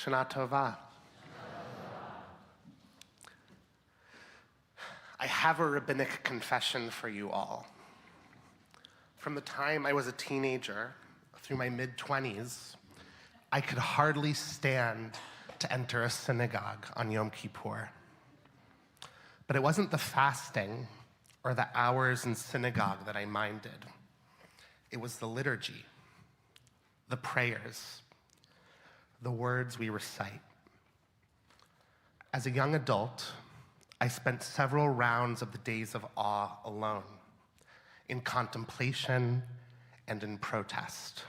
Shana Tova. I have a rabbinic confession for you all. From the time I was a teenager through my mid-20s, I could hardly stand to enter a synagogue on Yom Kippur. But it wasn't the fasting or the hours in synagogue that I minded. It was the liturgy, the prayers, the words we recite. As a young adult, I spent several rounds of the days of awe alone, in contemplation and in protest.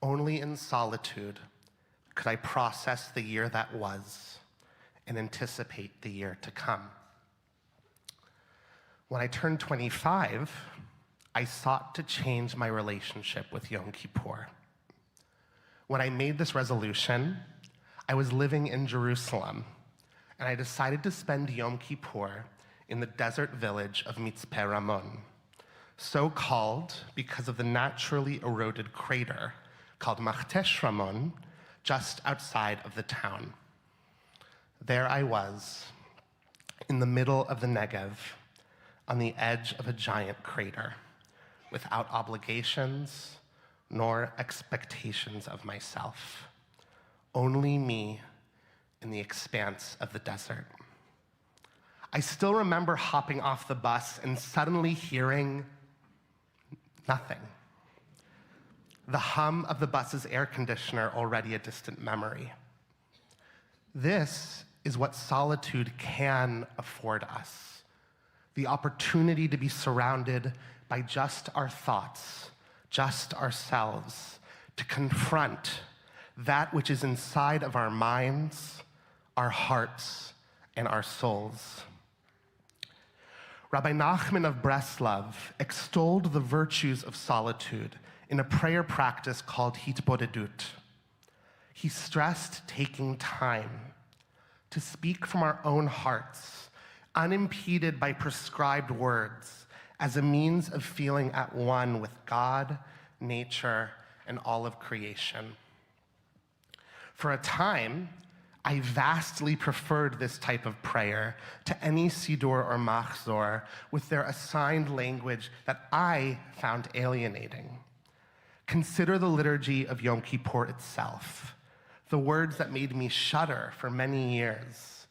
Only in solitude could I process the year that was and anticipate the year to come. When I turned 25, I sought to change my relationship with Yom Kippur. When I made this resolution, I was living in Jerusalem, and I decided to spend Yom Kippur in the desert village of Mitzpeh Ramon, so called because of the naturally eroded crater called Machtesh Ramon, just outside of the town. There I was, in the middle of the Negev, on the edge of a giant crater, without obligations nor expectations of myself. Only me in the expanse of the desert. I still remember hopping off the bus and suddenly hearing nothing. The hum of the bus's air conditioner, already a distant memory. This is what solitude can afford us. The opportunity to be surrounded by just our thoughts, just ourselves, to confront that which is inside of our minds, our hearts, and our souls. Rabbi Nachman of Breslov extolled the virtues of solitude in a prayer practice called hitbodedut. He stressed taking time to speak from our own hearts, unimpeded by prescribed words, as a means of feeling at one with God, nature, and all of creation. For a time, I vastly preferred this type of prayer to any Siddur or Machzor with their assigned language that I found alienating. Consider the liturgy of Yom Kippur itself, the words that made me shudder for many years,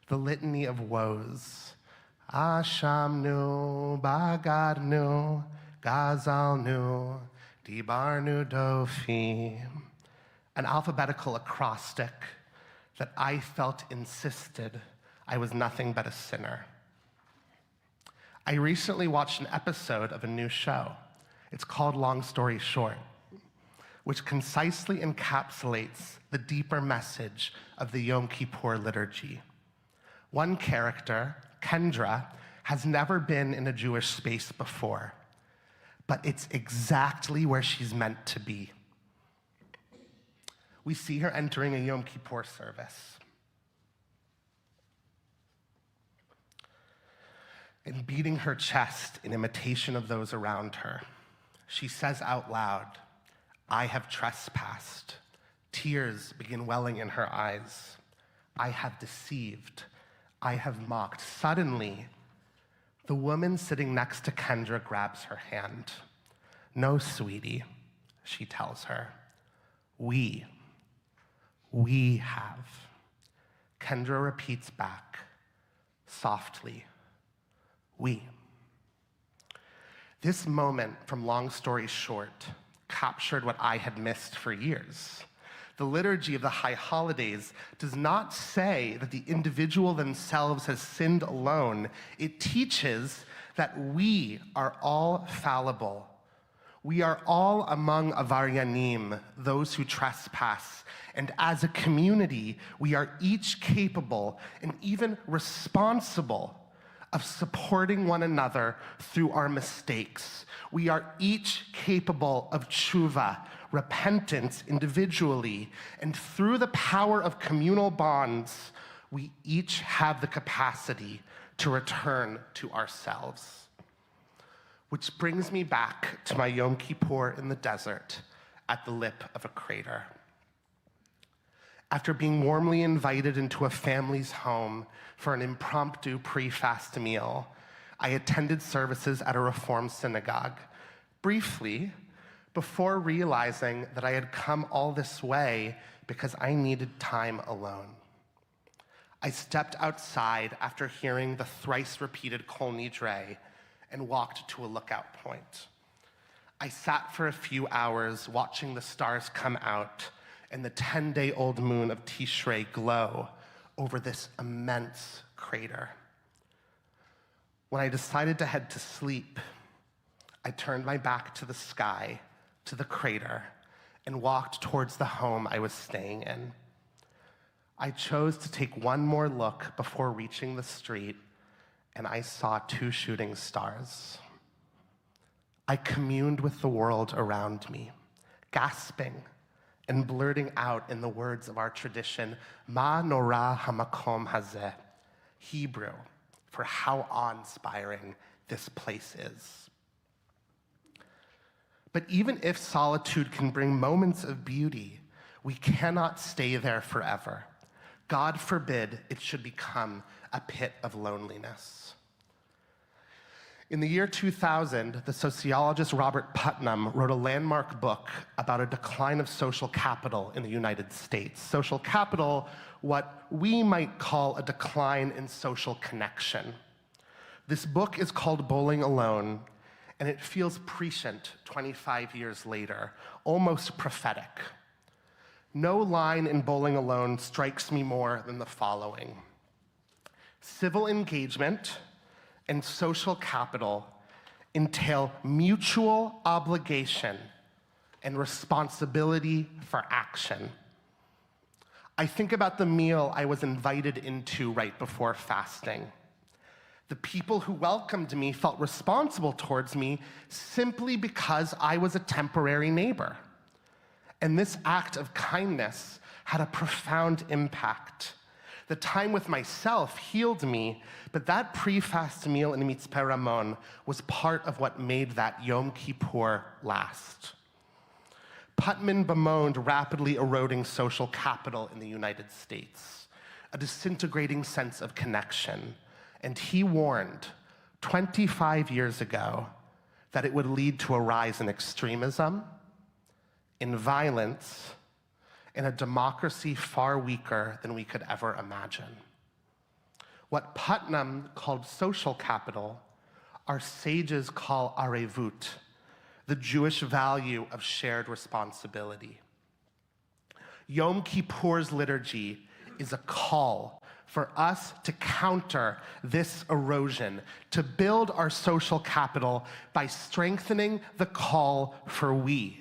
the litany of woes. Ashamnu, Bagadnu, Gazalnu, Dibarnu Dofi. An alphabetical acrostic that I felt insisted I was nothing but a sinner. I recently watched an episode of a new show. It's called Long Story Short, which concisely encapsulates the deeper message of the Yom Kippur liturgy. One character, Kendra, has never been in a Jewish space before, but it's exactly where she's meant to be. We see her entering a Yom Kippur service and beating her chest in imitation of those around her. She says out loud, "I have trespassed." Tears begin welling in her eyes. "I have deceived. I have mocked." Suddenly, the woman sitting next to Kendra grabs her hand. "No, sweetie," she tells her. We have." Kendra repeats back, softly, "We." This moment from Long Story Short captured what I had missed for years. The liturgy of the high holidays does not say that the individual themselves has sinned alone. It teaches that we are all fallible. We are all among avaryanim, those who trespass. And as a community, we are each capable and even responsible of supporting one another through our mistakes. We are each capable of tshuva, repentance individually, and through the power of communal bonds, we each have the capacity to return to ourselves. Which brings me back to my Yom Kippur in the desert at the lip of a crater. After being warmly invited into a family's home for an impromptu pre-fast meal, I attended services at a Reform synagogue, briefly, before realizing that I had come all this way because I needed time alone. I stepped outside after hearing the thrice-repeated Kol Nidre and walked to a lookout point. I sat for a few hours watching the stars come out and the 10-day-old moon of Tishrei glow over this immense crater. When I decided to head to sleep, I turned my back to the sky, to the crater, and walked towards the home I was staying in. I chose to take one more look before reaching the street, and I saw 2 shooting stars. I communed with the world around me, gasping and blurting out in the words of our tradition, Ma Norah Hamakom Hazeh, Hebrew, for how awe-inspiring this place is. But even if solitude can bring moments of beauty, we cannot stay there forever. God forbid it should become a pit of loneliness. In the year 2000, the sociologist Robert Putnam wrote a landmark book about a decline of social capital in the United States. Social capital, what we might call a decline in social connection. This book is called Bowling Alone, and it feels prescient 25 years later, almost prophetic. No line in Bowling Alone strikes me more than the following. Civil engagement and social capital entail mutual obligation and responsibility for action. I think about the meal I was invited into right before fasting. The people who welcomed me felt responsible towards me simply because I was a temporary neighbor. And this act of kindness had a profound impact. The time with myself healed me, but that pre-fast meal in Mitzpeh Ramon was part of what made that Yom Kippur last. Putnam bemoaned rapidly eroding social capital in the United States, a disintegrating sense of connection, and he warned 25 years ago that it would lead to a rise in extremism, in violence, in a democracy far weaker than we could ever imagine. What Putnam called social capital, our sages call arevut, the Jewish value of shared responsibility. Yom Kippur's liturgy is a call for us to counter this erosion, to build our social capital by strengthening the call for we.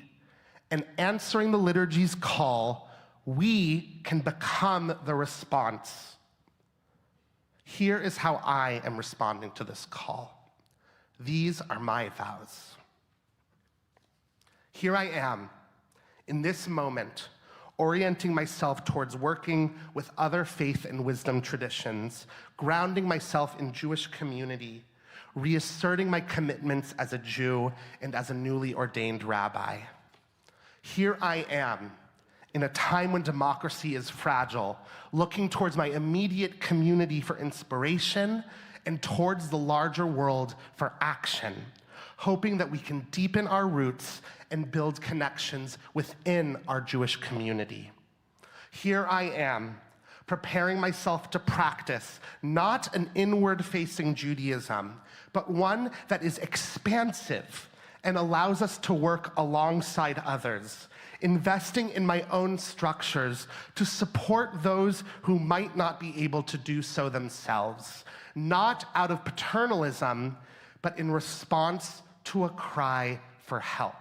And answering the liturgy's call, we can become the response. Here is how I am responding to this call. These are my vows. Here I am, in this moment, orienting myself towards working with other faith and wisdom traditions, grounding myself in Jewish community, reasserting my commitments as a Jew and as a newly ordained rabbi. Here I am, in a time when democracy is fragile, looking towards my immediate community for inspiration and towards the larger world for action, hoping that we can deepen our roots and build connections within our Jewish community. Here I am, preparing myself to practice not an inward-facing Judaism, but one that is expansive and allows us to work alongside others, investing in my own structures to support those who might not be able to do so themselves, not out of paternalism, but in response to a cry for help.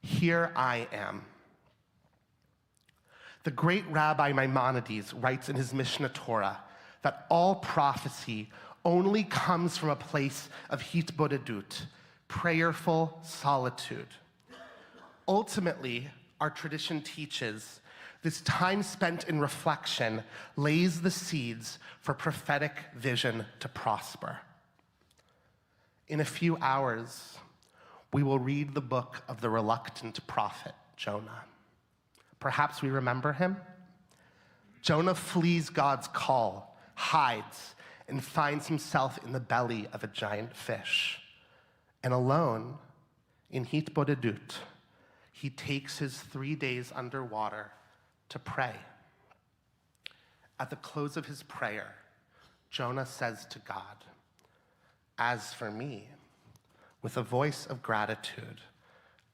Here I am. The great Rabbi Maimonides writes in his Mishnah Torah that all prophecy only comes from a place of hitbodedut, prayerful solitude. Ultimately, our tradition teaches this time spent in reflection lays the seeds for prophetic vision to prosper. In a few hours, we will read the book of the reluctant prophet, Jonah. Perhaps we remember him. Jonah flees God's call, hides, and finds himself in the belly of a giant fish. And alone, in hitbodedut, he takes his 3 days underwater to pray. At the close of his prayer, Jonah says to God, "As for me, with a voice of gratitude,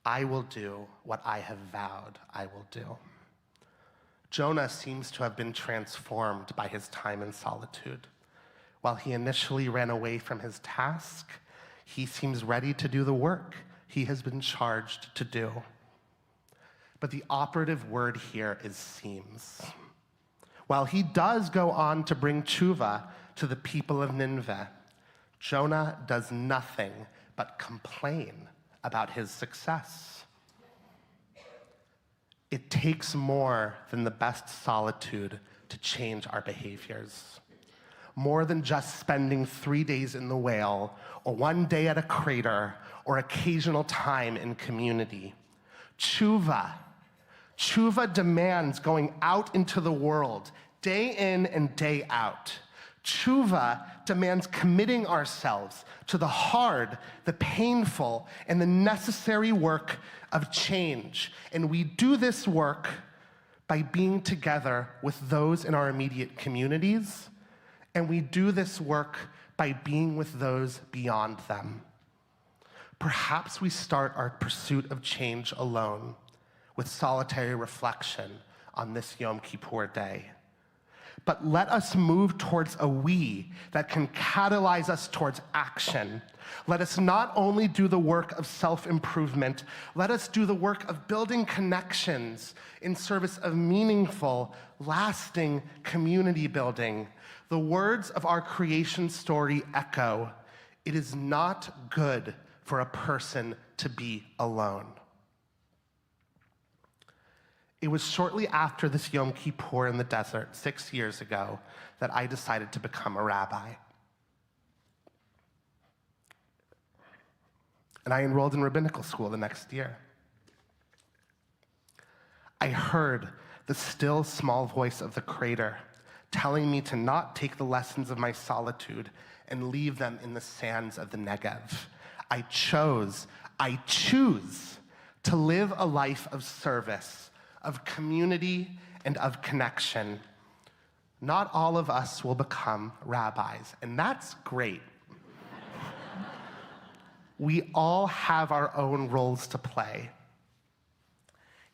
I will do what I have vowed I will do." Jonah seems to have been transformed by his time in solitude. While he initially ran away from his task, he seems ready to do the work he has been charged to do. But the operative word here is seems. While he does go on to bring tshuva to the people of Nineveh, Jonah does nothing but complain about his success. It takes more than the best solitude to change our behaviors. More than just spending 3 days in the whale, or 1 day at a crater, or occasional time in community. Tshuva demands going out into the world, day in and day out. Tshuva demands committing ourselves to the hard, the painful, and the necessary work of change. And we do this work by being together with those in our immediate communities, and we do this work by being with those beyond them. Perhaps we start our pursuit of change alone with solitary reflection on this Yom Kippur day. But let us move towards a we that can catalyze us towards action. Let us not only do the work of self-improvement, let us do the work of building connections in service of meaningful, lasting community building. The words of our creation story echo, "It is not good for a person to be alone." It was shortly after this Yom Kippur in the desert 6 years ago that I decided to become a rabbi. And I enrolled in rabbinical school the next year. I heard the still small voice of the Creator telling me to not take the lessons of my solitude and leave them in the sands of the Negev. I choose to live a life of service, of community, and of connection. Not all of us will become rabbis, and that's great. We all have our own roles to play.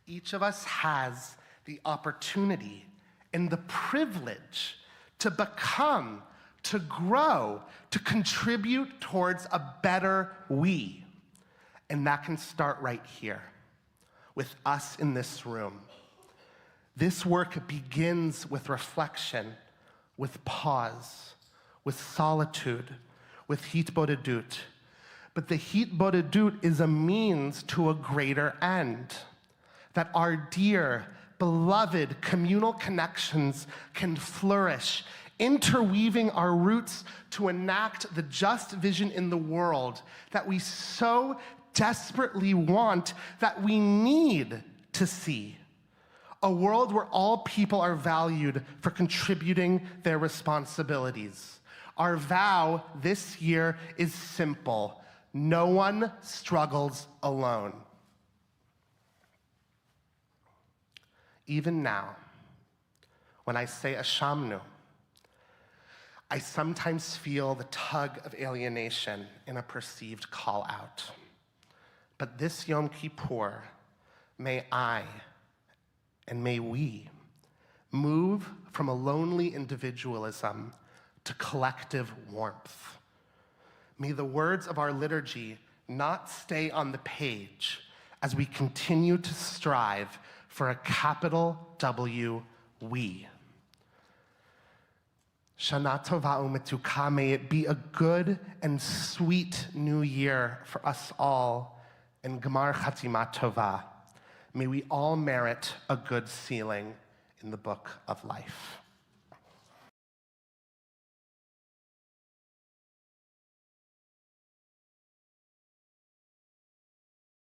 Each of us has the opportunity and the privilege to become, to grow, to contribute towards a better we. And that can start right here, with us in this room. This work begins with reflection, with pause, with solitude, with hitbodedut. But the hitbodedut is a means to a greater end, that our dear, beloved communal connections can flourish, interweaving our roots to enact the just vision in the world that we so desperately want, that we need to see. A world where all people are valued for contributing their responsibilities. Our vow this year is simple: no one struggles alone. Even now, when I say Ashamnu, I sometimes feel the tug of alienation in a perceived call out. But this Yom Kippur, may I and may we move from a lonely individualism to collective warmth. May the words of our liturgy not stay on the page as we continue to strive for a capital W we. Shana Tova Umetuka, may it be a good and sweet new year for us all, and Gemar Chatima Tova. May we all merit a good ceiling in the book of life.